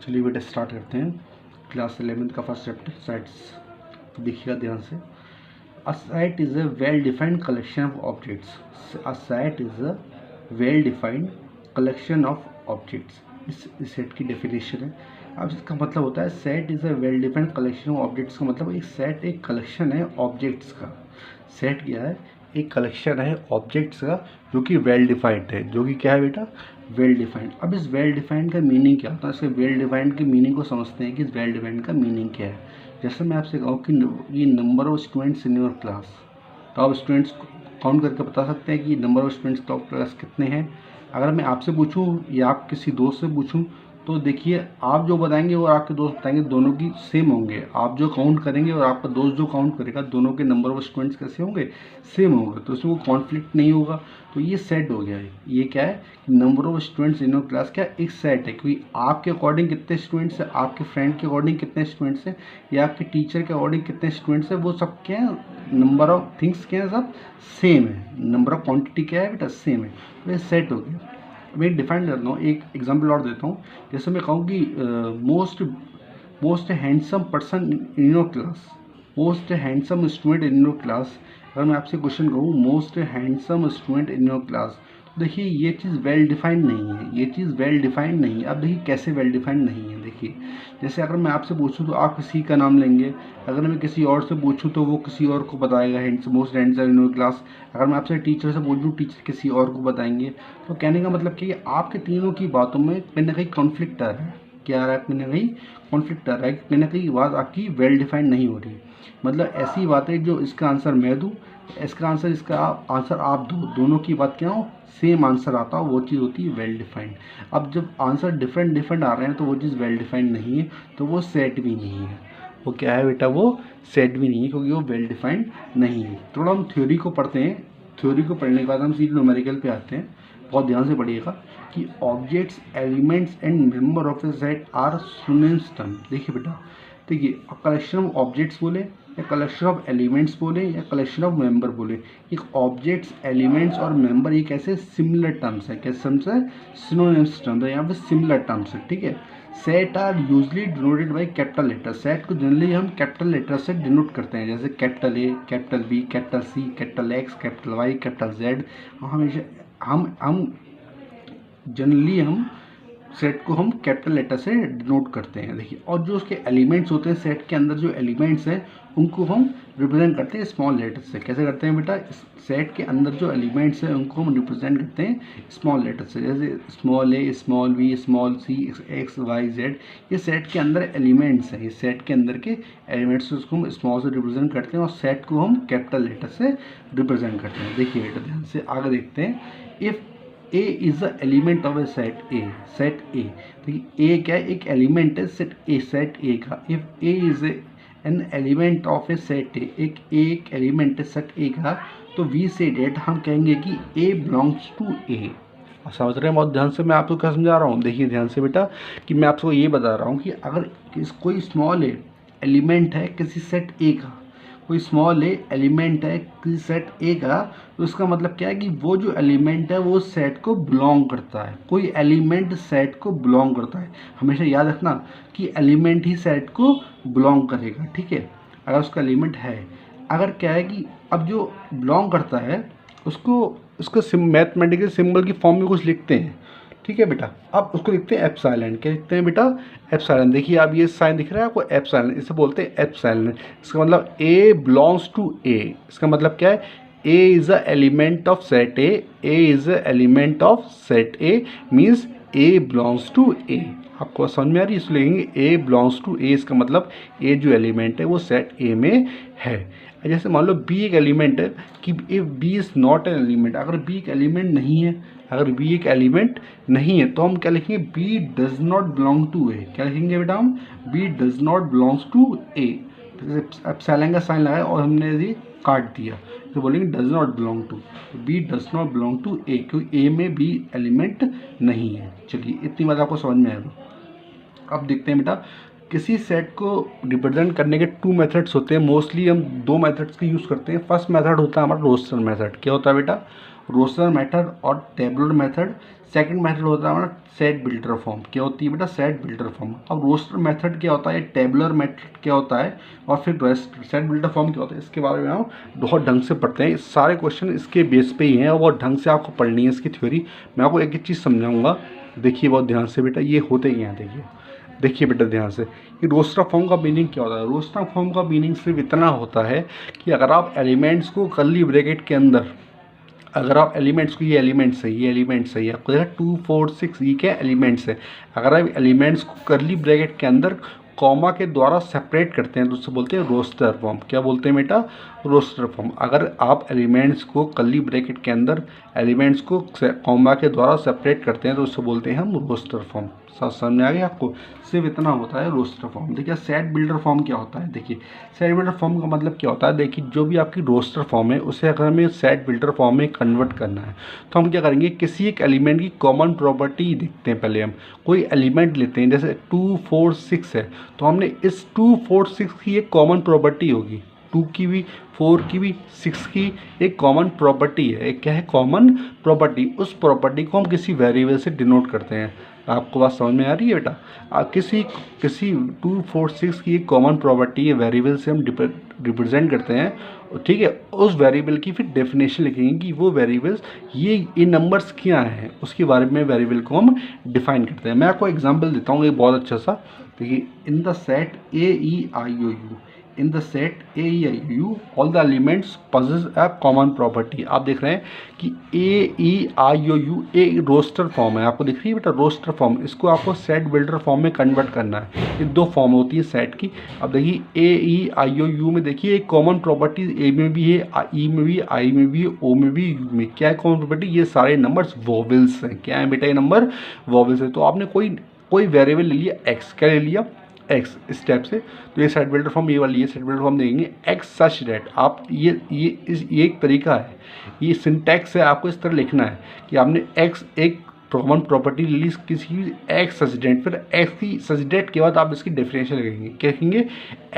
चलिए बेटा स्टार्ट करते हैं। क्लास 11th का फर्स्ट चैप्टर सेट्स। देखिएगा ध्यान से। A set is a well defined collection of objects. A set is a well defined collection of objects. इस सेट की डेफिनेशन है। अब इसका मतलब होता है set is a well defined collection of objects का मतलब एक सेट एक कलेक्शन है ऑब्जेक्ट्स का। सेट क्या है? एक कलेक्शन है ऑब्जेक्ट्स का जो कि वेल डिफाइंड है। जो कि क्या है बेटा? Well defined. अब इस वेल डिफाइंड का मीनिंग क्या होता है? इसके वेल डिफाइंड के मीनिंग को समझते हैं कि इस वेल डिफाइंड का मीनिंग क्या है। जैसे मैं आपसे कहूँ कि ये number of students in your class, तो आप स्टूडेंट्स काउंट करके बता सकते हैं कि नंबर ऑफ स्टूडेंट्स क्लास कितने हैं। अगर मैं आपसे पूछूं या आप किसी दोस्त से पूछूं तो देखिए आप जो बताएंगे और आपके दोस्त बताएंगे दोनों की सेम होंगे। आप जो काउंट करेंगे और आपका दोस्त जो काउंट करेगा दोनों के नंबर ऑफ स्टूडेंट्स कैसे होंगे? सेम होंगे। तो इसमें कोई कॉन्फ्लिक्ट नहीं होगा। तो ये सेट हो गया है। ये क्या है? Number of students in your class क्या एक सेट है, क्योंकि आपके अकॉर्डिंग कितने स्टूडेंट्स हैं, आपके फ्रेंड के अकॉर्डिंग कितने स्टूडेंट्स हैं या आपके टीचर के अकॉर्डिंग कितने स्टूडेंट्स हैं, वो सब क्या है? नंबर ऑफ थिंग्स क्या है? सब सेम है। नंबर ऑफ क्वांटिटी क्या है बेटा? सेम है। तो ये सेट हो गया। मैं डिफाइन करता हूँ, एक एग्जांपल और देता हूँ। जैसे मैं कहूँ कि most handsome person in your class, most handsome student in your class. अगर मैं आपसे क्वेश्चन कहूँ most handsome student in your class, तो देखिए ये चीज़ वेल डिफाइंड नहीं है। ये चीज़ वेल डिफाइंड नहीं है। अब देखिए कैसे वेल डिफाइंड नहीं है। देखिए जैसे अगर मैं आपसे पूछूं तो आप किसी का नाम लेंगे, अगर मैं किसी और से पूछूं तो वो किसी और को बताएगा most handsome in your class. अगर मैं आपसे टीचर से पूछूं टीचर किसी और को बताएंगे। तो कहने का मतलब कि आपके तीनों की बातों में कहीं ना कहीं कॉन्फ्लिक्ट आ रहा है। क्या आ रहा है? कहीं ना कहीं कॉन्फ्लिक्ट आ रहा है। कहीं ना कहीं बात आपकी वेल डिफाइंड नहीं हो रही। मतलब ऐसी बात है जो इसका आंसर मैं दूँ, इसका आंसर इसका आंसर आप दो, दोनों की बात क्या हो? सेम आंसर आता हो, वो चीज़ होती है वेल डिफाइंड। अब जब आंसर डिफरेंट डिफरेंट आ रहे हैं तो वो चीज़ वेल डिफाइंड नहीं है, तो वो सेट भी नहीं है। वो क्या है बेटा? वो सेट भी नहीं है क्योंकि वो वेल डिफाइंड नहीं है। थोड़ा हम थ्योरी को पढ़ते हैं। थ्योरी को पढ़ने के बाद हम सीधे न्यूमेरिकल पे आते हैं। बहुत ध्यान से पढ़िएगा कि objects elements and member of a set are synonyms term. देखिए बेटा, देखिए कलेक्शन ऑफ ऑब्जेक्ट्स बोले या कलेक्शन ऑफ एलिमेंट्स बोले या कलेक्शन ऑफ मेंबर बोले, एक ऑब्जेक्ट्स एलिमेंट्स और मेंबर ये कैसे सिमिलर टर्म्स है। कैसे टर्म्स है? सिनोनिम्स टर्म्स है। यहाँ पे सिमिलर टर्म्स है। ठीक है। Set are usually denoted by capital letter. Set को जनरली हम कैपिटल लेटर से डिनोट करते हैं, जैसे capital A, capital B, capital C, capital X, capital Y, capital Z. हमेशा हम जनरली हम सेट को हम कैपिटल लेटर से डिनोट करते हैं। देखिए, और जो उसके एलिमेंट्स होते हैं सेट के अंदर जो एलिमेंट्स हैं उनको हम रिप्रेजेंट करते हैं स्मॉल लेटर से। कैसे करते हैं बेटा? सेट के अंदर जो एलिमेंट्स हैं उनको हम रिप्रेजेंट करते हैं स्मॉल लेटर से, जैसे स्मॉल ए, small B, small C, x, Y, Z. ये सेट के अंदर एलिमेंट्स हैं। ये सेट के अंदर के एलिमेंट्स उसको हम स्मॉल से रिप्रेजेंट करते हैं और सेट को हम कैपिटल लेटर से रिप्रेजेंट करते हैं। देखिए बेटा ध्यान से आगे देखते हैं। If A is the element of a set A, set ए। देखिए ए क्या है? एक एलिमेंट है सेट ए, सेट ए का। If A is an element of a set ए, एक एलिमेंट है सेट ए का, तो वी से डेट हम कहेंगे कि ए बिलोंग्स टू ए। समझ रहे हैं? बहुत ध्यान से मैं आपको क्या समझा रहा हूँ। देखिए ध्यान से बेटा कि मैं आपको ये बता रहा हूँ कि अगर कोई स्मॉल एलिमेंट है किसी सेट ए का, कोई स्मॉल एलिमेंट है किसी सेट ए का, तो इसका मतलब क्या है कि वो जो एलिमेंट है वो सेट को बिलोंग करता है। कोई एलिमेंट सेट को बिलोंग करता है। हमेशा याद रखना कि एलिमेंट ही सेट को बिलोंग करेगा। ठीक है, अगर उसका एलिमेंट है। अगर क्या है कि अब जो बिलोंग करता है उसको मैथमेटिकल सिंबल की फॉर्म में कुछ लिखते हैं। ठीक है बेटा, अब उसको लिखते हैं एप्सिलॉन। क्या लिखते हैं बेटा? एप्सिलॉन। देखिए अब ये साइन दिख रहा है आपको, एप्सिलॉन, इसे बोलते हैं एप्सिलॉन। इसका मतलब ए बिलोंग्स टू ए। इसका मतलब क्या है? A is a element of set A, A is a element of set A, means A belongs to A. आपको समझ में आ रही है? इसलिए लिखेंगे ए बिलोंग्स टू ए। इसका मतलब ए जो एलिमेंट है वो सेट ए में है। जैसे मान लो बी एक एलिमेंट है कि if b is not an element, अगर बी एक एलिमेंट नहीं है, अगर बी एक एलिमेंट नहीं है तो हम क्या लिखेंगे? B does not belong to A. क्या लिखेंगे बेटा हम? B does not belongs to A. Epsilon का साइन लगाया और हमने ये काट दिया तो बोलेंगे does not belong to. B does not belong to A, क्योंकि ए में बी एलिमेंट नहीं है। चलिए इतनी बात आपको समझ में आएगा। अब देखते हैं बेटा, किसी सेट को रिप्रेजेंट करने के टू मेथड्स होते हैं। मोस्टली हम दो मेथड्स का यूज़ करते हैं। फर्स्ट मेथड होता है हमारा रोस्टर मेथड। क्या होता है बेटा? रोस्टर मेथड और टेबुलर मेथड। सेकंड मेथड होता है हमारा सेट बिल्डर फॉर्म। क्या होती है बेटा? Set builder form. अब रोस्टर मेथड क्या होता है, टेबुलर मेथड क्या होता है, और फिर सेट बिल्डर फॉर्म क्या होता है, इसके बारे में हम बहुत ढंग से पढ़ते हैं। सारे क्वेश्चन इसके बेस पे ही हैं और बहुत ढंग से आपको पढ़नी है इसकी थ्योरी। मैं आपको एक एक चीज़ समझाऊंगा, देखिए बहुत ध्यान से बेटा, ये होते ही हैं। देखिए बेटा ध्यान से, कि रोस्टर फॉर्म का मीनिंग क्या होता है। रोस्टर फॉर्म का मीनिंग सिर्फ इतना होता है कि अगर आप एलिमेंट्स को कर्ली ब्रैकेट के अंदर, अगर आप एलिमेंट्स को, ये एलिमेंट्स है, आपको देखा 2 4 6 ये क्या एलिमेंट्स है। अगर आप एलिमेंट्स को कर्ली ब्रैकेट के अंदर कॉमा के द्वारा सेपरेट करते हैं तो उससे बोलते हैं रोस्टर फॉर्म। क्या बोलते हैं बेटा? Roster form. अगर आप एलिमेंट्स को कर्ली ब्रैकेट के अंदर एलिमेंट्स को कॉमा के द्वारा सेपरेट करते हैं तो उससे बोलते हैं हम रोस्टर फॉर्म। समझ में आ गया आपको? सिर्फ इतना होता है रोस्टर फॉर्म। देखिए सेट बिल्डर फॉर्म क्या होता है। देखिए सेट बिल्डर फॉर्म का मतलब क्या होता है, देखिए जो भी आपकी रोस्टर फॉर्म है उसे अगर हमें सेट बिल्डर फॉर्म में कन्वर्ट करना है तो हम क्या करेंगे, किसी एक एलिमेंट की कॉमन प्रॉपर्टी देखते हैं। पहले हम कोई एलिमेंट लेते हैं, जैसे 2 4 6 है तो हमने इस 2 4 6 की एक कॉमन प्रॉपर्टी होगी, 2 की भी 4 की भी 6 की एक कॉमन प्रॉपर्टी है। एक क्या है? Common property. उस प्रॉपर्टी को हम किसी वेरिएबल से डिनोट करते हैं। आपको बात समझ में आ रही है बेटा? किसी 2 4 6 की एक कॉमन प्रॉपर्टी है, वेरिएबल से हम रिप्रेजेंट करते हैं, ठीक है। उस वेरिएबल की फिर डेफिनेशन लिखेंगे कि वो वेरिएबल्स ये नंबर्स क्या हैं, उसके बारे में वेरिएबल को हम डिफाइन करते हैं। मैं आपको एग्जांपल देता हूँ एक बहुत अच्छा सा। देखिए in the set AEIOU, in the set AEIOU all the elements possess a common property. आप देख रहे हैं कि AEIOU एक रोस्टर फॉर्म है, आपको दिख रही है बेटा रोस्टर फॉर्म। इसको आपको सेट बिल्डर फॉर्म में कन्वर्ट करना है। ये दो फॉर्म होती है सेट की। अब देखिए AEIOU में देखिए एक कॉमन प्रॉपर्टी ए में भी है, ई में भी, आई में भी, ओ में भी, यू में। क्या है कॉमन प्रॉपर्टी? ये सारे नंबर्स वोवेल्स हैं। क्या है बेटा? ये नंबर वोवेल्स है। तो आपने कोई वेरिएबल ले लिया एक्स, क्या ले लिया? एक्स। इस टाइप से तो ये सेट बिल्डर फॉर्म, ये वाली ये सेट बिल्डर फॉर्म देंगे एक्स सच डेट। आप ये एक तरीका है, ये सिंटैक्स है, आपको इस तरह लिखना है कि आपने एक्स एक कॉमन प्रॉपर्टी ले ली किसी एक्स सच डेट, फिर एक्स की सच डेट के बाद आप इसकी डेफिनेशन लिखेंगे। क्या लिखेंगे?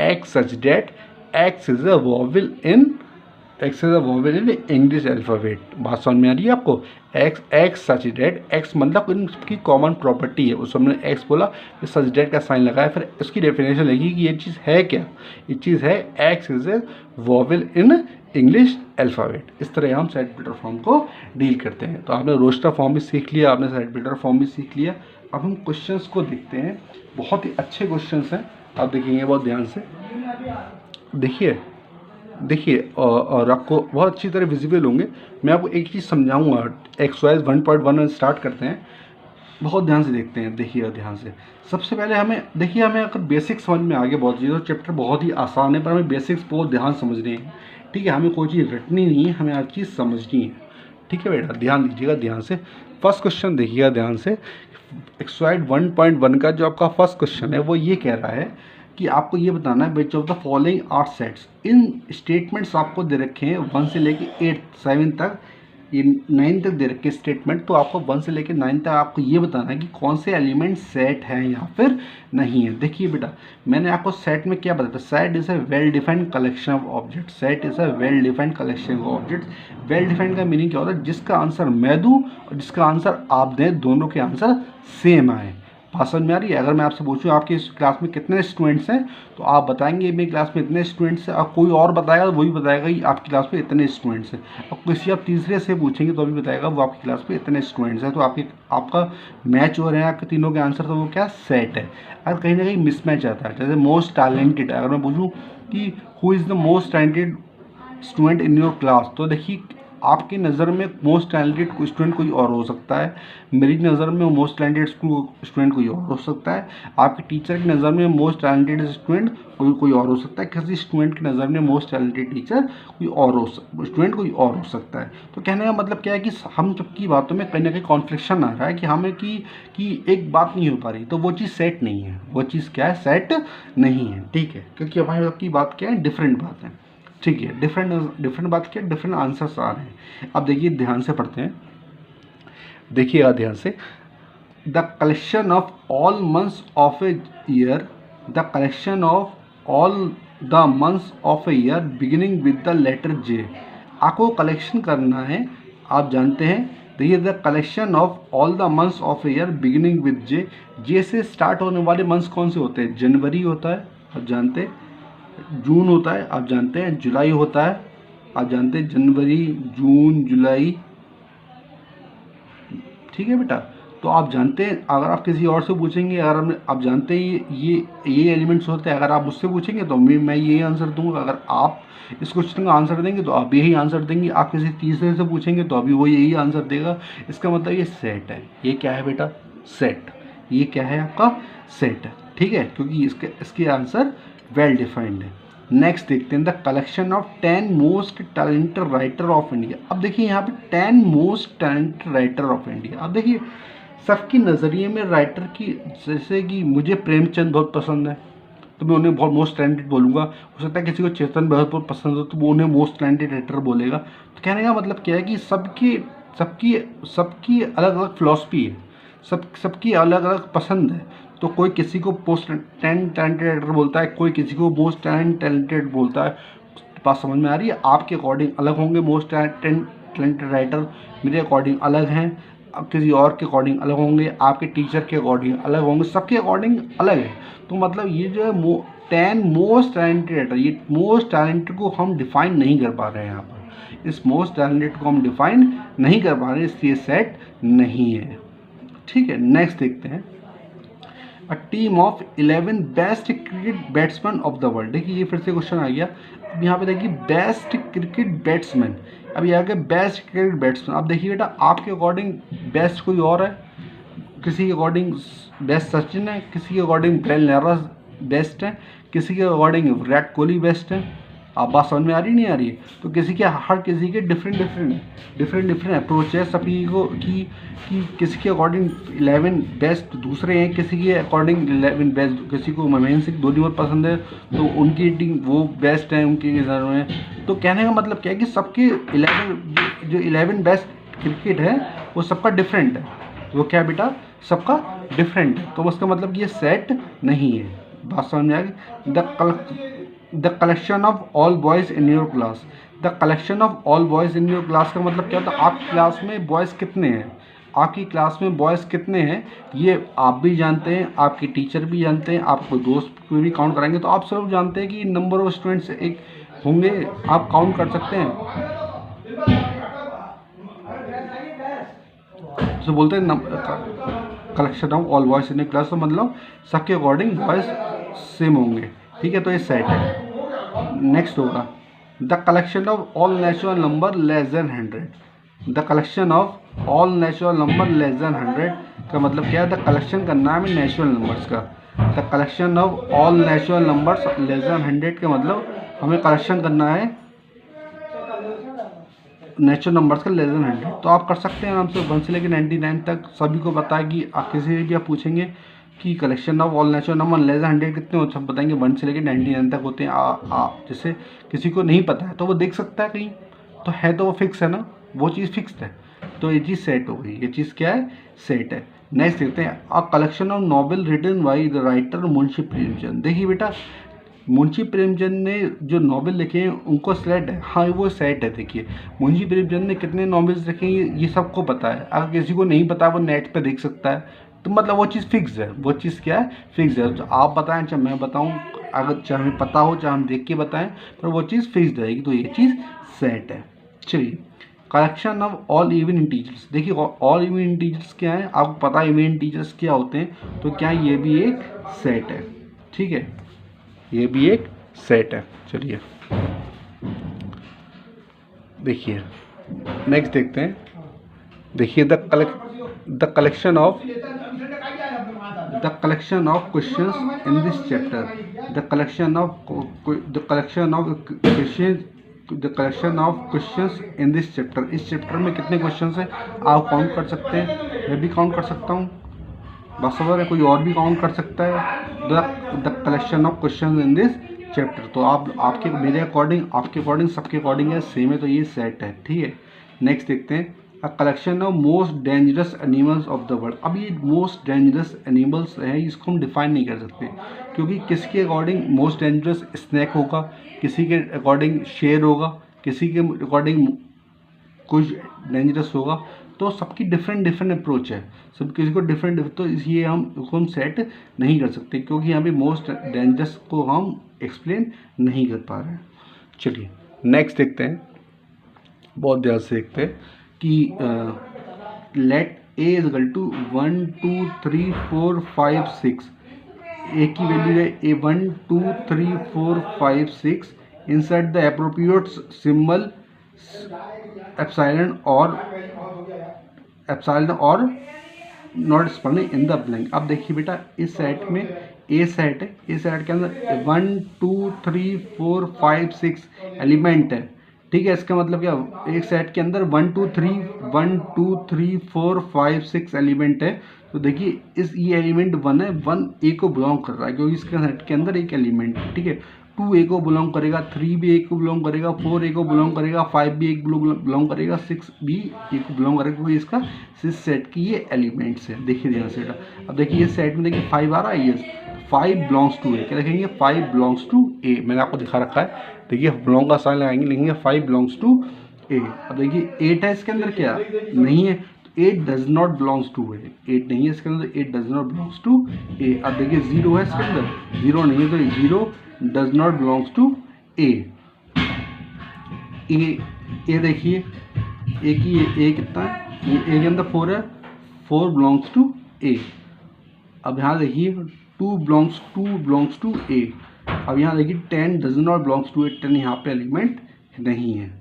X such that x is a vowel in English alphabet. बात समझ में आ रही है आपको? एक्स सच डेट, एक्स मतलब इनकी कॉमन प्रॉपर्टी है, उस हमने एक्स बोला, फिर सच डेट का साइन लगाया, फिर इसकी डेफिनेशन लिखी कि ये चीज़ है क्या। ये चीज़ है x is A vowel in English alphabet. इस तरह हम सेट बिल्डर फॉर्म को डील करते हैं। तो आपने रोस्टर फॉर्म भी सीख लिया, आपने सेट बिल्डर फॉर्म भी सीख लिया। अब हम क्वेश्चंस को देखते हैं, बहुत ही अच्छे क्वेश्चंस हैं, आप देखेंगे बहुत ध्यान से। देखिए और आपको बहुत अच्छी तरह विजिबल होंगे। मैं आपको एक चीज़ समझाऊंगा। एक्सरसाइज 1.1 में स्टार्ट करते हैं, बहुत ध्यान से देखते हैं। देखिए ध्यान से, सबसे पहले हमें अगर बेसिक्स समझ में आ गया बहुत चीज़, तो चैप्टर बहुत ही आसान है, पर हमें बेसिक्स बहुत ध्यान समझने हैं, ठीक है। हमें कोई चीज़ रटनी नहीं है, हमें हर चीज़ समझनी है, ठीक है बेटा। ध्यान दीजिएगा ध्यान से। फर्स्ट क्वेश्चन देखिएगा ध्यान से। एक्सरसाइज 1.1 का जो आपका फर्स्ट क्वेश्चन है वो ये कह रहा है कि आपको ये बताना है which of the following are sets. इन स्टेटमेंट्स आपको दे रखे हैं 1 से लेके 8 7 तक, ये 9 तक दे रखे स्टेटमेंट। तो आपको 1 से लेके 9 तक आपको ये बताना है कि कौन से एलिमेंट सेट हैं या फिर नहीं है। देखिए बेटा, मैंने आपको सेट में क्या बताया था, set is a well defined collection of objects. Set is a well defined collection of objects. Well defined का मीनिंग क्या होता है? जिसका आंसर मैं दूँ और जिसका आंसर आप दें, दोनों के आंसर सेम आए। बात समझ में आ रही है? अगर मैं आपसे पूछूं आपके इस क्लास में कितने स्टूडेंट्स हैं, तो आप बताएंगे मेरी क्लास में इतने स्टूडेंट्स हैं, और कोई और बताएगा तो वही बताएगा कि आपकी क्लास में इतने स्टूडेंट्स हैं। और किसी आप तीसरे से पूछेंगे तो भी बताएगा वो आपकी क्लास में इतने स्टूडेंट्स हैं। तो आपका मैच हो रहे हैं आपके तीनों के आंसर, तो वो क्या सेट है। अगर कहीं ना कहीं मिसमैच आता है, जैसे मोस्ट टैलेंटेड, अगर मैं पूछूँ कि who is the most talented student in your class, तो देखिए आपकी नज़र में मोस्ट टैलेंटेड स्टूडेंट कोई और हो सकता है, मेरी नज़र में मोस्ट टैलेंटेड स्टूडेंट कोई और हो सकता है, आपके टीचर की नज़र में मोस्ट टैलेंटेड स्टूडेंट कोई और हो सकता है, किसी स्टूडेंट की नज़र में मोस्ट टैलेंटेड टीचर कोई और हो सकता है। तो कहने का मतलब क्या है कि हम सबकी बातों में कहीं ना कहीं कॉन्फ्लिक्शन आ रहा है कि हमें कि एक बात नहीं हो पा रही, तो वो चीज़ सेट नहीं है। वो चीज़ क्या है? सेट नहीं है, ठीक है, क्योंकि हमारी सबकी बात क्या है? डिफरेंट बात है, ठीक है। डिफरेंट बात क्या, डिफरेंट आंसर्स आ रहे हैं। अब देखिए ध्यान से पढ़ते हैं, देखिएगा ध्यान से। The collection of all months of a year, the collection of all the months of a year beginning with the letter J. आपको कलेक्शन करना है आप जानते हैं, देखिए the collection of all the months of year beginning with J, J से start होने वाले मंथ्स कौन से होते हैं? जनवरी होता है, आप जानते हैं। जून होता है, आप जानते हैं। जुलाई होता है, आप जानते हैं। जनवरी, जून, जुलाई, ठीक है बेटा। तो आप जानते हैं, अगर आप किसी और से पूछेंगे, अगर आप जानते हैं ये एलिमेंट्स होते हैं, अगर आप उससे पूछेंगे तो मैं यही आंसर दूंगा। अगर आप इस क्वेश्चन का आंसर देंगे तो आप यही आंसर देंगे। आप किसी तीसरे से पूछेंगे तो अभी वो यही आंसर देगा। इसका मतलब ये सेट है। ये क्या है बेटा? सेट। ये क्या है आपका? सेट है, ठीक है, क्योंकि इसके आंसर वेल डिफाइंड है। नेक्स्ट देखते हैं, the collection of 10 most talented writer of India. अब देखिए यहाँ पे 10 most talented writer of India. अब देखिए सबकी नज़रिए में राइटर की, जैसे कि मुझे प्रेमचंद बहुत पसंद है तो मैं उन्हें बहुत मोस्ट टैलेंटेड बोलूँगा। हो सकता है किसी को चेतन बहुत पसंद हो तो वो उन्हें मोस्ट टैलेंटेड राइटर बोलेगा। तो कहने का मतलब क्या है कि सबकी सबकी सबकी अलग अलग फिलॉसफी है, सबकी अलग अलग पसंद है। तो कोई किसी को मोस्ट टैलेंटेड राइटर बोलता है, कोई किसी को मोस्ट टैलेंटेड बोलता है। बात समझ में आ रही है? आपके अकॉर्डिंग अलग होंगे मोस्ट टैलेंटेड राइटर, मेरे अकॉर्डिंग अलग हैं, अब किसी और के अकॉर्डिंग अलग होंगे, आपके टीचर के अकॉर्डिंग अलग होंगे, सबके अकॉर्डिंग अलग है। तो मतलब ये जो है 10 मोस्ट टैलेंटेड राइटर, ये मोस्ट टैलेंटेड को हम डिफाइन नहीं कर पा रहे हैं यहाँ पर। इस मोस्ट टैलेंटेड को हम डिफाइन नहीं कर पा रहे, इसलिए सेट नहीं है, ठीक है। नेक्स्ट देखते हैं, a team of 11 best cricket batsman of the world. देखिए ये फिर से क्वेश्चन आ गया। अब यहाँ पे देखिए बेस्ट क्रिकेट बैट्समैन, अब ये आ गया बेस्ट क्रिकेट बैट्समैन। अब देखिए बेटा आपके अकॉर्डिंग बेस्ट कोई और है, किसी के अकॉर्डिंग बेस्ट सचिन है, किसी के अकॉर्डिंग ब्रेन लारा बेस्ट है, किसी के अकॉर्डिंग विराट कोहली बेस्ट है। आप बात समझ में आ रही नहीं आ रही है? तो किसी के हर किसी के डिफरेंट अप्रोच है सभी को कि किसी के अकॉर्डिंग 11 बेस्ट दूसरे हैं, किसी के अकॉर्डिंग 11 बेस्ट, किसी को महेंद्र सिंह धोनी बहुत पसंद है तो उनकी टीम वो बेस्ट है उनके नज़र में। तो कहने का मतलब क्या है कि सबके 11 बेस्ट क्रिकेट है वो सबका डिफरेंट है। वो क्या बेटा? सबका डिफरेंट है। तो उसका मतलब ये सेट नहीं है। बात समझ में आ गई? The collection of all boys in your class. The collection of all boys in your class का मतलब क्या होता है? आपकी क्लास में बॉयज़ कितने हैं, आपकी क्लास में बॉयज़ कितने हैं ये आप भी जानते हैं, आपके टीचर भी जानते हैं, आपको दोस्त को भी काउंट कराएंगे तो आप सब जानते हैं कि नंबर ऑफ स्टूडेंट्स एक होंगे, आप काउंट कर सकते हैं। तो बोलते हैं collection of all boys in your class, तो मतलब सबके अकॉर्डिंग बॉयज़ सेम होंगे, ठीक है। तो ये सेट है। नेक्स्ट होगा the collection of all natural number less then 100। The collection of all natural number less then 100 का मतलब क्या है? द कलेक्शन करना है नेचुरल नंबर्स का। The collection of all natural numbers less than 100 का मतलब हमें कलेक्शन करना है नेचुरल नंबर्स का लेस देन 100। तो आप कर सकते हैं आराम से 1 से लेकर 99 तक। सभी को पता है कि आप किसी भी आप पूछेंगे कि collection of all natural number less then 100 कितने होते हैं, सब बताएंगे 1 से लेकर 99 तक होते हैं। जैसे किसी को नहीं पता है तो वो देख सकता है कहीं, तो है तो वो फिक्स है ना, वो चीज़ फिक्स है। तो ये चीज़ सेट हो गई, ये चीज़ क्या है? सेट है। नेक्स्ट देखते हैं, a collection of novel written by the writer Munshi Premchand. देखिए बेटा मुंशी प्रेमचंद ने जो नॉवेल लिखे हैं उनको सेट है, हाँ वो सेट है। देखिए मुंशी प्रेमचंद ने कितने नॉवेल्स लिखे हैं ये सबको पता है। अगर किसी को नहीं पता वो नेट पे देख सकता है, तो मतलब वो चीज़ फिक्स है। वो चीज़ क्या है? फिक्स है। तो आप बताएं चाहे मैं बताऊं, अगर चाहे हमें पता हो चाहे हम देख के बताएं, पर वो चीज़ फिक्स रहेगी। तो ये चीज़ सेट है। चलिए collection of all even integers. देखिए ऑल इवन इंटीजर्स क्या है? आपको पता है इवन इंटीजर्स क्या होते हैं, तो क्या ये भी एक सेट है, ठीक है, ये भी एक सेट है। चलिए देखिए नेक्स्ट देखते हैं। देखिए the collection of questions in this chapter. The collection of questions in this chapter. इस चैप्टर में कितने क्वेश्चंस हैं आप काउंट कर सकते हैं, मैं भी काउंट कर सकता हूँ, बस खबर है, कोई और भी काउंट कर सकता है। The collection of question in this chapter. तो आपके मेरे अकॉर्डिंग, आपके अकॉर्डिंग, सबके अकॉर्डिंग है, सेम है, तो ये सेट है, ठीक है। नेक्स्ट देखते हैं, a collection of most dangerous animals of the world. अब ये मोस्ट डेंजरस एनिमल्स है, इसको हम डिफाइन नहीं कर सकते क्योंकि किसके अकॉर्डिंग मोस्ट डेंजरस स्नैक होगा, किसी के अकॉर्डिंग शेर होगा, किसी के अकॉर्डिंग कुछ डेंजरस होगा, तो सबकी डिफरेंट अप्रोच है, सब किसी को डिफरेंट, तो इसलिए हम सेट नहीं कर सकते, क्योंकि यहाँ पे मोस्ट डेंजरस को हम एक्सप्लेन नहीं कर पा रहे हैं। चलिए नेक्स्ट देखते हैं, बहुत ध्यान से देखते हैं कि let A is equal to 1 2 3 4 5 6, A की वैल्यू है A 1 2 3 4 5 6, insert the appropriate symbol epsilon और not spelling in the blank. अब देखिए बेटा, इस सेट में ए सेट है, इस सेट के अंदर 1 2 3 4 5 6 एलिमेंट है, ठीक है। इसका मतलब क्या, एक सेट के अंदर 1 2 3 4 5 6 एलिमेंट है। तो देखिए इस ये एलिमेंट 1 है, 1 ए को बिलोंग कर रहा है, क्योंकि इसके सेट के अंदर एक एलिमेंट है, ठीक है। 2 ए को बिलोंग करेगा, 3 भी ए को बिलोंग करेगा, 4 ए को बिलोंग करेगा, 5 भी ए को बिलोंग करेगा, 6 भी ए को बिलोंग करेगा, क्योंकि इसका इस सेट की ये एलिमेंट्स है। देखिए ध्यान से, अब देखिए इस सेट में देखिए 5 आ रहा है, ये 5 बिलोंग्स टू ए, क्या लिखेंगे 5 बिलोंग्स टू ए, मैंने आपको दिखा रखा है। देखिए बिलोंग का साइन लगाएंगे, लिखेंगे 5 बिलोंग्स टू ए। अब देखिए 8 है इसके अंदर, क्या नहीं है, 8 डज नॉट बिलोंग्स टू ए, 8 नहीं है इसके अंदर, 8 डज नॉट बिलोंग्स टू ए। अब देखिए 0 है इसके अंदर, 0 नहीं है, तो 0 डज नॉट बिलोंग्स टू ए। ए देखिए ए की ए कितना है, ए के अंदर 4 है, 4 बिलोंग्स टू ए। अब यहाँ देखिए 2 बिलोंग्स टू ए। अब यहाँ देखिए 10 डज नॉट बिलोंग्स टू ए, 10 यहाँ पे एलिमेंट नहीं है,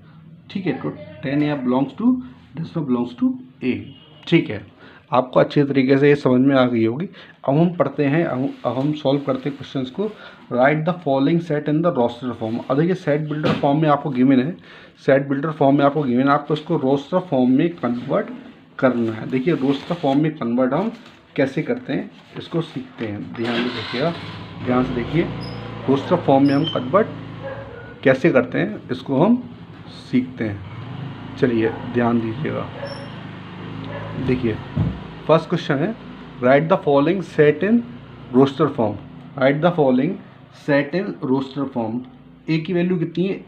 ठीक है। तो 10 यहाँ belongs to, does not belongs to A, ठीक है। आपको अच्छे तरीके से ये समझ में आ गई होगी। अब हम पढ़ते हैं, अब हम सॉल्व करते हैं क्वेश्चंस को। Write the following set in the roster form. अब देखिए सेट बिल्डर फॉर्म में आपको गिवन है, सेट बिल्डर फॉर्म में आपको गिवन है, आपको इसको रोस्टर फॉर्म में कन्वर्ट करना है। देखिए रोस्टर फॉर्म में कन्वर्ट हम कैसे करते हैं, इसको सीखते हैं। ध्यान से देखिएगा, ध्यान से देखिए, रोस्टर फॉर्म में हम कन्वर्ट कैसे करते हैं, इसको हम सीखते हैं। चलिए ध्यान दीजिएगा। देखिए फर्स्ट क्वेश्चन है, write the following set in roster form. Write the following set in roster form. A की वैल्यू कितनी है,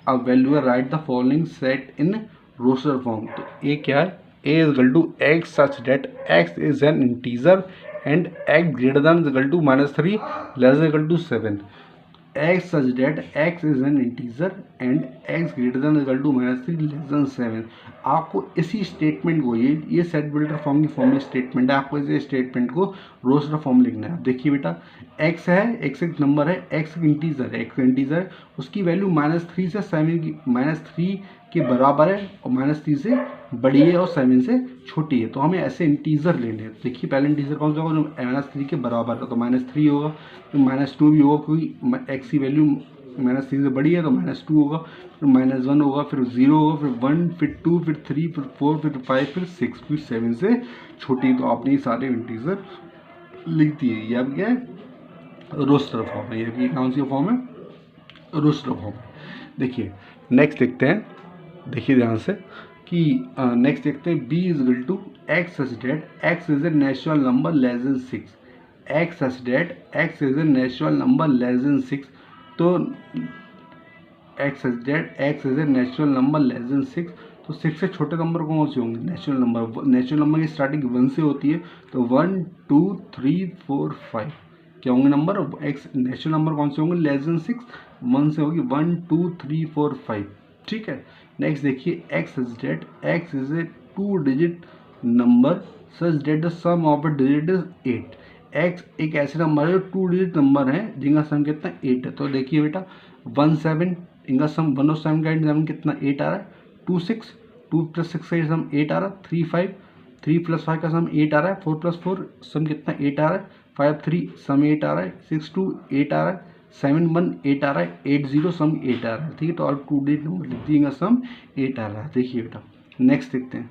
अब वैल्यू है write the following set in roster form. तो ए क्या है, A is equal to x such that x is an integer and x greater than is equal to -3 less than equal to 7। x such that x is an integer and x greater than equal to -3 less than 7। आपको इसी statement को, ये set builder form की form में statement है, आपको इस statement को रोस्टर फॉर्म लिखना है। देखिए बेटा, x है, x एक नंबर है, x इंटीजर है, x इंटीजर, उसकी वैल्यू -3 से 7 की, -3 के बराबर है और -3 से बड़ी है और 7 से छोटी है। तो हमें ऐसे इंटीजर लेने हैं। देखिए पहले इंटीजर कौन सा होगा, -3 के बराबर है, तो -3 होगा, तो -2 भी होगा, क्योंकि x की वैल्यू -3 से बड़ी है, तो -2 होगा, फिर -1 होगा, फिर 0 होगा, फिर 1, फिर 2, फिर 3, फिर 4, फिर 5, फिर 6, फिर 7 से छोटी। तो आपने ये सारे इंटीजर लिख दिए। ये अब क्या है, रोस्टर फॉर्म है। ये कौन सी फॉर्म है, रोस्टर फॉर्म। देखिए नेक्स्ट देखते हैं, देखिए ध्यान से कि नेक्स्ट देखते हैं, b is equal to x such that x is a natural number less than 6। X such that x is a natural number less than 6। तो x such that x is a natural number less than 6। तो 6 से छोटे number कौन से होंगे, natural number. Natural number की starting 1 से होती है, तो 1 2 3 4 5 क्या होंगे नंबर, एक्स नेचुरल नंबर कौन से होंगे, लेस देन 6, 1 से होगी 1 2 3 4 5, ठीक है। नेक्स्ट देखिए, x is that x is a 2 digit number such that the sum of the digit is 8। X एक ऐसे नंबर है जो 2 डिजिट नंबर है जिनका सम कितना 8 है। तो देखिए बेटा 1 7, इनका सम 1 और 7 का सम कितना 8 आ रहा है, 2 6, 2 + 6 का सम 8 आ रहा है, 3 5, 3 + 5 का सम 8 आ रहा है, 4 + 4 सम कितना 8 आ रहा है, 5 3 सम 8 आ रहा है, 6 2 8 आ रहा है, 7 1 8 आ रहा है, 8 0 सम 8 आ रहा है, ठीक है। तो और 2 डिजिट नंबर लिख दिएगा, सम 8 आ रहा है। देखिए बेटा नेक्स्ट देखते हैं,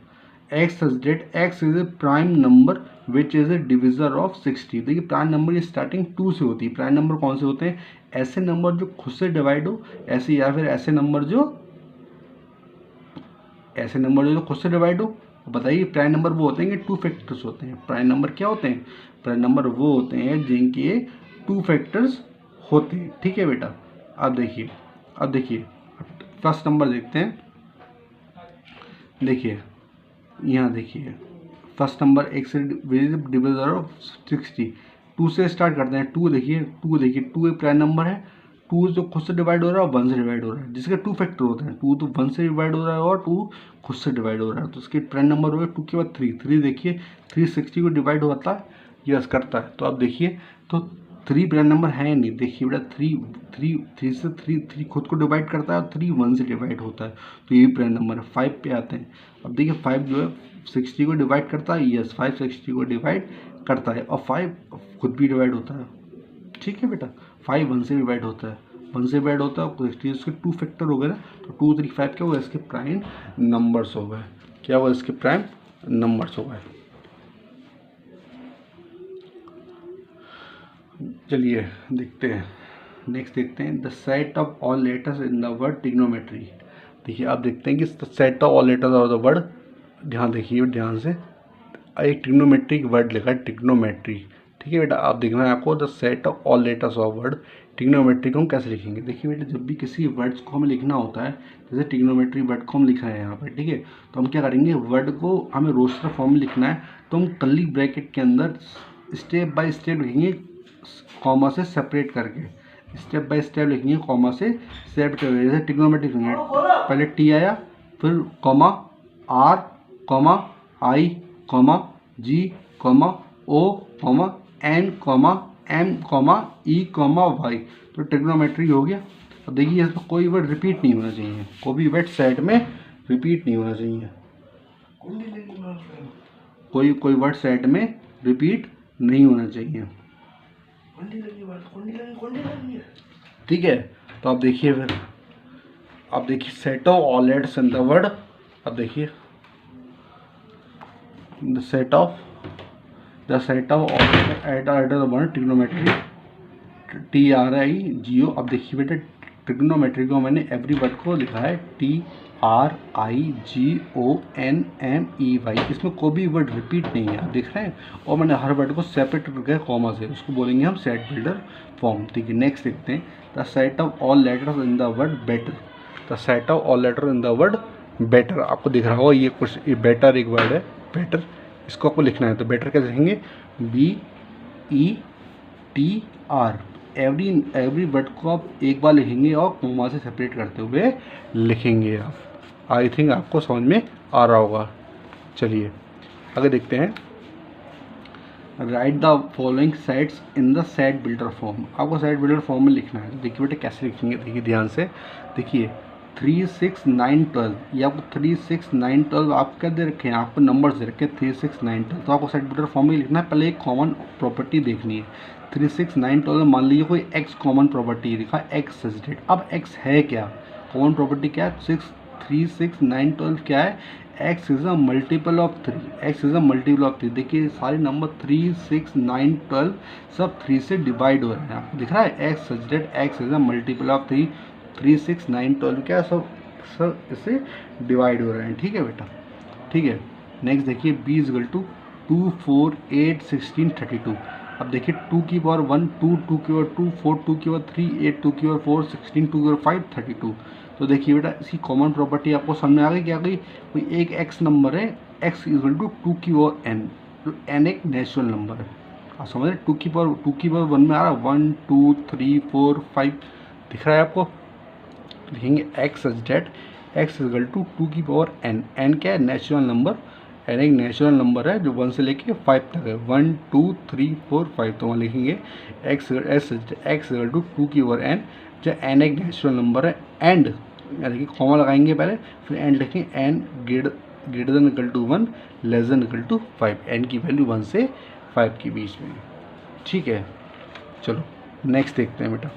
x such that x is a prime number which is a divisor of 60। देखिए प्राइम नंबर की स्टार्टिंग 2 से होती है। प्राइम नंबर कौन से होते हैं, ऐसे नंबर जो खुद से डिवाइड हो, ऐसे, या फिर ऐसे नंबर जो खुद से डिवाइड हो। बताइए प्राइम नंबर वो होते हैं कि 2 फैक्टर्स होते हैं। प्राइम नंबर क्या होते हैं, प्राइम नंबर वो होते हैं जिनके 2 फैक्टर्स होते हैं, ठीक है बेटा। अब देखिए फर्स्ट नंबर देखते हैं, देखिए यहाँ देखिए फर्स्ट नंबर एक से डिविजर ऑफ 60, 2 से स्टार्ट करते हैं। 2 देखिए 2 एक प्राइम नंबर है। 2 जो खुद से डिवाइड हो रहा है और 1 से डिवाइड हो रहा है, जिसके 2 फैक्टर होते हैं। 2 तो 1 से डिवाइड हो रहा है और 2 खुद से डिवाइड हो रहा है, तो उसके प्राइम नंबर हो गया 2 के बाद 3 देखिए 3 60 को डिवाइड होता है, यस करता है। तो अब देखिए तो 3 प्राइम नंबर है नहीं, देखिए बेटा 3 से 3 खुद को डिवाइड करता है और 3 1 से डिवाइड होता है, तो ये प्राइम नंबर है। 5 पे आते हैं। अब देखिए 5 जो है 60 को डिवाइड करता है, यस 5 60 को डिवाइड करता है और 5 खुद भी डिवाइड होता है। ठीक है बेटा, 5 1 से डिवाइड होता है, 1 से डिवाइड होता है और 60 उसके 2 फैक्टर हो गए ना, तो 2 3 5 क्या हुआ, इसके प्राइम नंबर्स हो गए। क्या हुआ, इसके प्राइम नंबर्स हो गए। चलिए देखते हैं, नेक्स्ट देखते हैं the set of all letters in the word trigonometry. देखिए आप देखते हैं कि set of all letters of the word, ध्यान देखिए ध्यान से, एक ट्रिग्नोमेट्रिक वर्ड लिखा है ट्रिग्नोमेट्री। ठीक है बेटा, आप देखना है आपको the set of all letters of word trigonometry को हम कैसे लिखेंगे। देखिए बेटा, जब भी किसी वर्ड्स को हमें लिखना होता है, जैसे ट्रिग्नोमेट्री वर्ड को हम लिख रहे हैं यहाँ पर, ठीक है, तो हम क्या करेंगे, वर्ड को हमें रोस्टर फॉर्म में लिखना है, तो हम कर्ली ब्रैकेट के अंदर स्टेप बाय स्टेप लिखेंगे, कॉमा से सेपरेट करके, स्टेप बाय स्टेप लिखेंगे कॉमा से सेपरेट करके। जैसे ट्रिग्नोमेट्री लिखेंगे, पहले टी आया, फिर comma R comma I comma G comma O comma N comma M comma E comma Y, तो ट्रिग्नोमेट्री हो गया। अब देखिए इसमें कोई वर्ड रिपीट नहीं होना चाहिए, कोई भी वर्ड सेट में रिपीट नहीं होना चाहिए, कोई वर्ड सेट में रिपीट नहीं होना चाहिए। ठीक है, तो आप देखिए फिर, अब देखिए set of all letters in the word, अब देखिए the set of all letters word trigonometry TRIGO। अब देखिए बेटा, ट्रिग्नोमेट्री को मैंने एवरी वर्ड को लिखा है TRIGONMEY, इसमें कोई भी वर्ड रिपीट नहीं है, आप देख रहे हैं, और मैंने हर वर्ड को सेपरेट करके कॉमा से, उसको बोलेंगे हम सेट बिल्डर फॉर्म। ठीक है, नेक्स्ट देखते हैं the set of all letters in the word better. The set of all letter in the word better, आपको दिख रहा होगा ये कुछ, ये बेटर एक वर्ड है, बेटर, इसको आपको लिखना है। तो बेटर कैसे लिखेंगे, BETR। एवरी वर्ड को आप एक बार लिखेंगे और कॉमा से सेपरेट करते हुए लिखेंगे आप। आई थिंक आपको समझ में आ रहा होगा। चलिए आगे देखते हैं, right the following sets in the set builder form. आपको सेट बिल्डर फॉर्म में लिखना है, तो देखिए बेटे कैसे लिखेंगे, देखिए ध्यान से, देखिए 3 6 9 12, ये आपको 3 6 9 12 आप क्या दे रखे हैं, आपको नंबर दे रखे हैं 3 6 9 12, तो आपको सेट बिल्डर फॉर्म में लिखना है। पहले एक कॉमन प्रॉपर्टी देखनी है, 3 6 9 12 मान लीजिए कोई एक्स कॉमन प्रॉपर्टी लिखा है, एक्स सजेटेड। अब एक्स है क्या, कॉमन प्रॉपर्टी क्या है, 3 6 9 12 क्या है, x is a multiple of 3, x is a multiple of 3। देखिए सारे नंबर 3 6 9 12 सब 3 से डिवाइड हो रहे हैं, आपको दिख रहा है, x सजेटेड x is a multiple of 3, 3 6 9 12 क्या सब इससे डिवाइड हो रहे हैं। ठीक है बेटा, ठीक है, नेक्स्ट देखिए b इज इक्वल टू 2 4 8 16 32। अब देखिए 2 की पावर 1 2, 2 की पावर 2 4, 2 की पावर 3 8, 2 की पावर 4 16, 2 की पावर 5 32। तो देखिए बेटा इसकी कॉमन प्रॉपर्टी आपको समझ में आ गई, क्या गई, कोई एक x नंबर है, x इक्वल टू 2 की पावर n, तो n एक नेचुरल नंबर है, आप समझ रहे, 2 की पावर 1 में आ रहा है 1 2 3 4 5, दिख रहा है आपको, लिखेंगे x is that x equal to 2 की पावर n, n क्या है, नेचुरल नंबर, n एक नेचुरल नंबर है जो 1 से लेके 5 तक है, 1 2 3 4 5, तो वहाँ लिखेंगे x इक्वल टू 2 की पावर n, जो n एक नेचुरल नंबर है, एंड यानी कि कॉमा लगाएंगे पहले, फिर एंड लिखेंगे n greater than equal to 1 less than equal to 5, n की वैल्यू 1 से 5 के बीच में। ठीक है, चलो नेक्स्ट देखते हैं बेटा,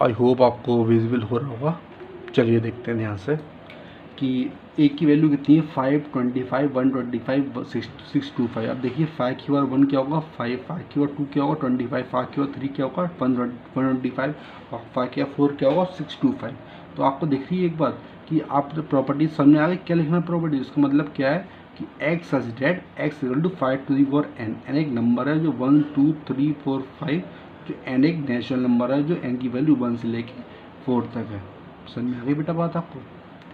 आई होप आपको विजिबल हो रहा होगा। चलिए देखते हैं ध्यान से कि ए की वैल्यू कितनी है, 5 25 125 625। अब देखिए 5 की बार 1 क्या होगा 5, 5 की बार 2 क्या होगा 25, 5 की बार 3 क्या होगा 125, और 5 की बार 4 क्या होगा 625। तो आपको दिख रही है एक बात कि आप प्रॉपर्टी समझ आ गई, क्या लिखना है प्रॉपर्टी, इसका मतलब क्या है कि x is that x equal to 5 to the power n, n एक नंबर है जो 1 2 3 4 5, जो n एक नेचुरल नंबर है जो n की वैल्यू 1 से लेके 4 तक है। समझ में आ गई बेटा बात आपको?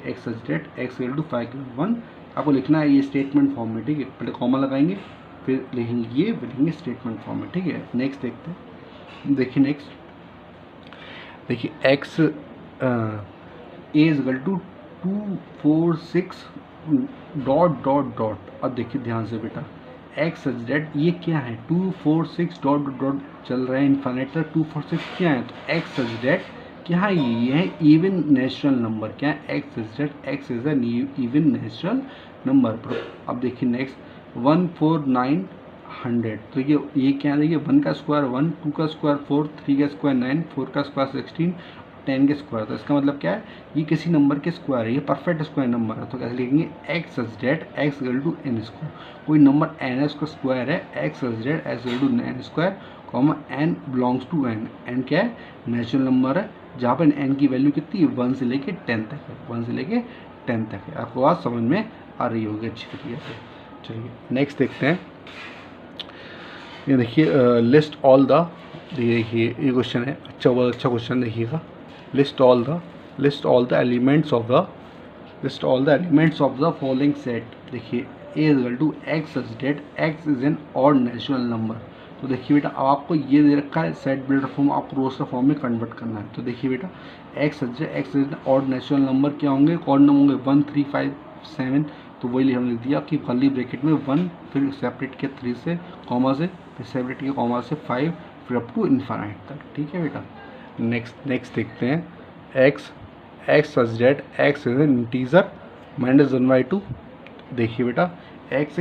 X such that x equal to 5 1 आपको लिखना है ये स्टेटमेंट फॉर्म में, ठीक है। पहले कॉमा लगाएंगे फिर लिखेंगे ये, फिर लिखेंगे स्टेटमेंट फॉर्म में, ठीक है। नेक्स्ट देखते हैं। देखिए नेक्स्ट, देखिए x a is equal to 2 4 6 dot dot dot. अब देखिए ध्यान से बेटा, एक्स सच दैट ये क्या है, 2 4 6 डॉट डॉट डॉट चल रहा है इनफाइनाइट तक, 2 4 6 क्या है, तो एक्स सच दैट क्या है, ये है इवन नेचुरल नंबर। क्या है, x such that x is N even natural number. अब देखिए नेक्स्ट 1 4 9 100, तो ये क्या है, देखिए 1 का स्क्वायर 1, 2 का स्क्वायर 4, 3 का स्क्वायर 9, 4 का स्क्वायर 16, 10 के स्क्वायर। तो इसका मतलब क्या है, ये किसी नंबर के स्क्वायर है, ये परफेक्ट स्क्वायर नंबर है। तो कैसे लिखेंगे, x such that x equal to n square. कोई नंबर एन है उसका स्क्वायर है, x such that x equal to n square comma n belongs to N. N क्या है, नेचुरल नंबर है, जहाँ पर एन की वैल्यू कितनी है 1 से लेके 10 तक है, 1 से लेके 10 तक है। आपको बात समझ में आ रही होगी अच्छी तरीके से। चलिए नेक्स्ट देखते हैं। ये देखिए लिस्ट ऑल द, देखिए ये क्वेश्चन है, अच्छा बहुत अच्छा क्वेश्चन देखिएगा। List all the elements of the following set. देखिए A is equal to x such that x is an odd natural number. तो देखिए बेटा अब आपको ये दे रखा है सेट बिल्डर फॉर्म, आपको रोस्टर फॉर्म में कन्वर्ट करना है। तो देखिए बेटा x such that x is an odd natural number क्या होंगे, ऑड नंबर होंगे 1 3 5 7। तो वही हमने लिख दिया कि कर्ली ब्रैकेट में 1, फिर सेपरेट किया 3 से कॉमा से, फिर सेपरेट किया कॉमा से 5, फिर अप टू इन्फाइनाइट तक, ठीक है बेटा। नेक्स्ट देखते हैं। X such that x is an integer -1/2। देखिए बेटा एक्स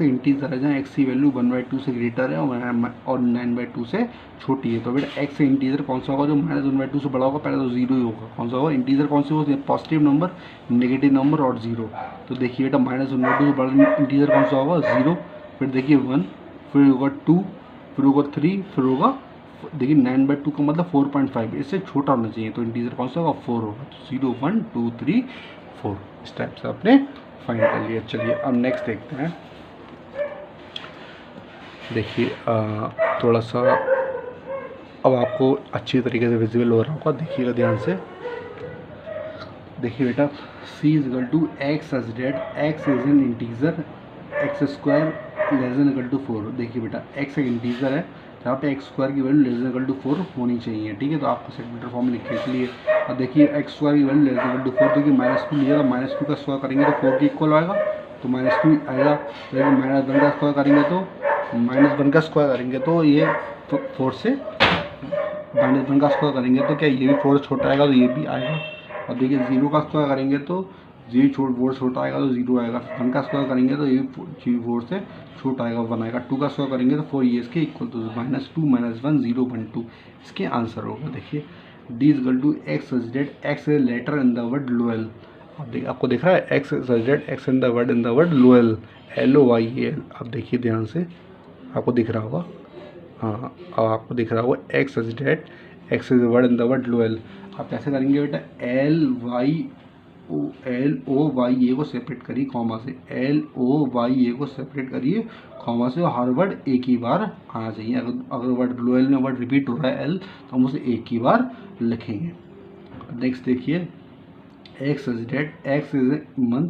इंटीजर है जहाँ एक्स की वैल्यू 1/2 से ग्रेटर है और 9/2 से छोटी है। तो बेटा एक्स से इंटीजर कौन सा होगा जो -1/2 से बड़ा होगा, पहले तो 0 ही होगा। कौन सा होगा, इंटीजर कौन से होगा, पॉजिटिव नंबर, नेगेटिव नंबर और 0। तो देखिए बेटा -1/2 से बड़ा इंटीजर कौन सा होगा, 0। फिर देखिए 1, फिर होगा 2, फिर होगा 3, फिर होगा देखिए 9/2 का मतलब 4.5, इससे छोटा होना चाहिए। तो इंटीजर कौन सा होगा, 4 होगा। तो 0 1 2 3 4 इस टाइप से आपने फाइंड कर लिया। चलिए अब नेक्स्ट देखते हैं। देखिए थोड़ा सा अब आपको अच्छी तरीके से विजिबल हो रहा होगा, देखिएगा ध्यान से। देखिए बेटा c is equal to x such that x is an integer x square less than equal to 4। देखिए बेटा एक्स एक इंटीजर है जहाँ पे एक्स स्क्वायर की value less than equal to 4 होनी चाहिए, ठीक है। तो आपको सेट बिल्डर फॉर्म में लिखने के लिए अब देखिए एक्स स्क्वायर की value less than equal to 4, देखिए -2 लिया तो -2 का स्क्वायर करेंगे तो 4 के इक्वल आएगा, तो -2 आएगा। लेकिन -1 का स्क्वायर करेंगे तो -1 का स्क्वायर करेंगे तो ये 4 से -1 का स्क्वायर करेंगे तो क्या ये भी 4 से छोटा आएगा, तो ये भी आएगा। और देखिए 0 का स्क्वायर करेंगे तो 4 छोटा आएगा तो 0 आएगा। 1 का स्क्वायर करेंगे तो ये 4 से छोटा आएगा, 1 आएगा। 2 का स्क्वायर करेंगे तो 4 ये इसके इक्वल, तो -2 -1 0 1 2 इसके आंसर होगा। देखिए d is equal to x such that x is letter in the word loyal. आपको दिख रहा है x such that x in the word loyal, LOYAL। अब देखिए ध्यान से, आपको दिख रहा होगा, हाँ अब आपको दिख रहा होगा x such that x is word in the word loyal. आप कैसे करेंगे बेटा, LOYA को सेपरेट करिए कॉमा से, LOYA को सेपरेट करिए कॉमा से, और हर वर्ड एक ही बार आना चाहिए। अगर वर्ड लोएल में वर्ड रिपीट हो रहा है L तो हम उसे एक ही बार लिखेंगे। नेक्स्ट देखिए x such that x is a month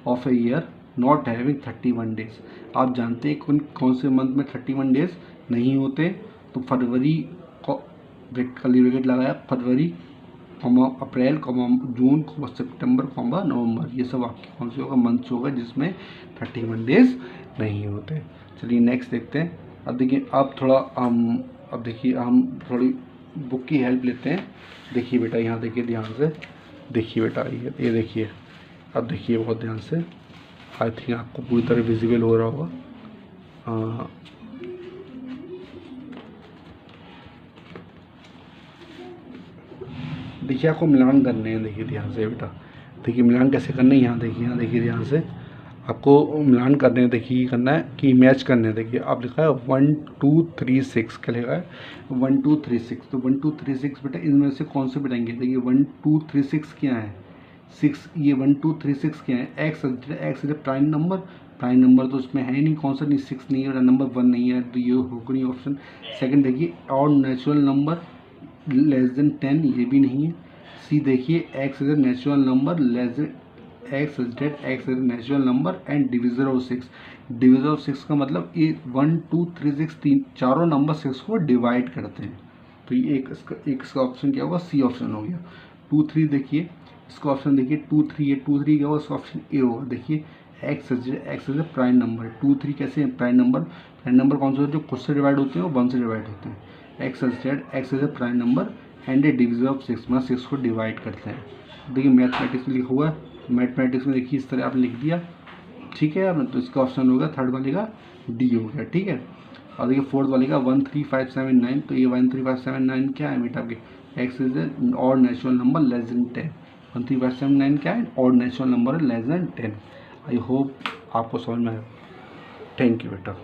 of a year not having 31 days. आप जानते हैं कौन से मंथ में 31 डेज नहीं होते, तो फरवरी को कर्ली ब्रैकेट लगाया, फरवरी अप्रैल जून सितंबर नवंबर, ये सब आपके कौन से होगा, मंथ्स होगा जिसमें 31 डेज नहीं होते। चलिए नेक्स्ट देखते हैं। अब देखिए अब थोड़ा अब देखिए हम थोड़ी बुक की हेल्प लेते हैं। देखिए बेटा यहाँ देखिए ध्यान से, देखिए बेटा ये देखिए, अब देखिए बहुत ध्यान से, आई थिंक आपको पूरी तरह विजिबल हो रहा होगा। देखिए आपको मिलान करने हैं, देखिए ध्यान से बेटा, देखिए मिलान कैसे करने हैं, यहाँ देखिए ध्यान से आपको मिलान करने हैं। देखिए करना है कि मैच करने हैं। देखिए आप लिखा है 1 2 3 6, क्या लिखा है 1 2 3 6। तो 1 2 3 6 बेटा इनमें से कौन से बिठाएंगे, देखिए 1 2 3 6 क्या है 6, ये 1 2 3 6 क्या है, एक्स है प्राइम नंबर तो उसमें है नहीं, कौन सा नहीं 6 नहीं है, नंबर 1 नहीं है, तो ये होगा नहीं ऑप्शन। सेकंड देखिए odd natural number, less than 10, ये भी नहीं है। सी देखिए, x is a natural number, less than x is that, x is a natural number and divisor of 6। Divisor of 6 का मतलब ये 1 2 3 6 तीन चारों नंबर 6 को डिवाइड करते हैं। तो ये एक इसका ऑप्शन क्या होगा, सी ऑप्शन हो गया। 2 3 देखिए, इसका ऑप्शन देखिए 2 3 है, 2 3 क्या होगा, इसका ऑप्शन ए होगा। देखिए x is a prime number, 2 3 कैसे है प्राइम नंबर, प्राइम नंबर कौन सा जो खुद से डिवाइड होते हैं वो 1 से डिवाइड होते हैं। X is a prime number and A division of 6, मतलब 6 को डिवाइड करते हैं। देखिए मैथमेटिक्स में लिखा हुआ है, मैथमेटिक्स में देखिए इस तरह आपने लिख दिया, ठीक है यार। तो इसका ऑप्शन होगा थर्ड वाले का डी हो गया, ठीक है। और देखिए फोर्थ वाले का 1 3 5 7 9, तो ये 1 3 5 7 9 क्या है बेटा आपके, x is A odd natural number less than 10। 1 3 5 7 9 क्या है, ऑड नेचुरल नंबर है लेस देन 10। आई होप आपको समझ में आया। थैंक यू बेटा।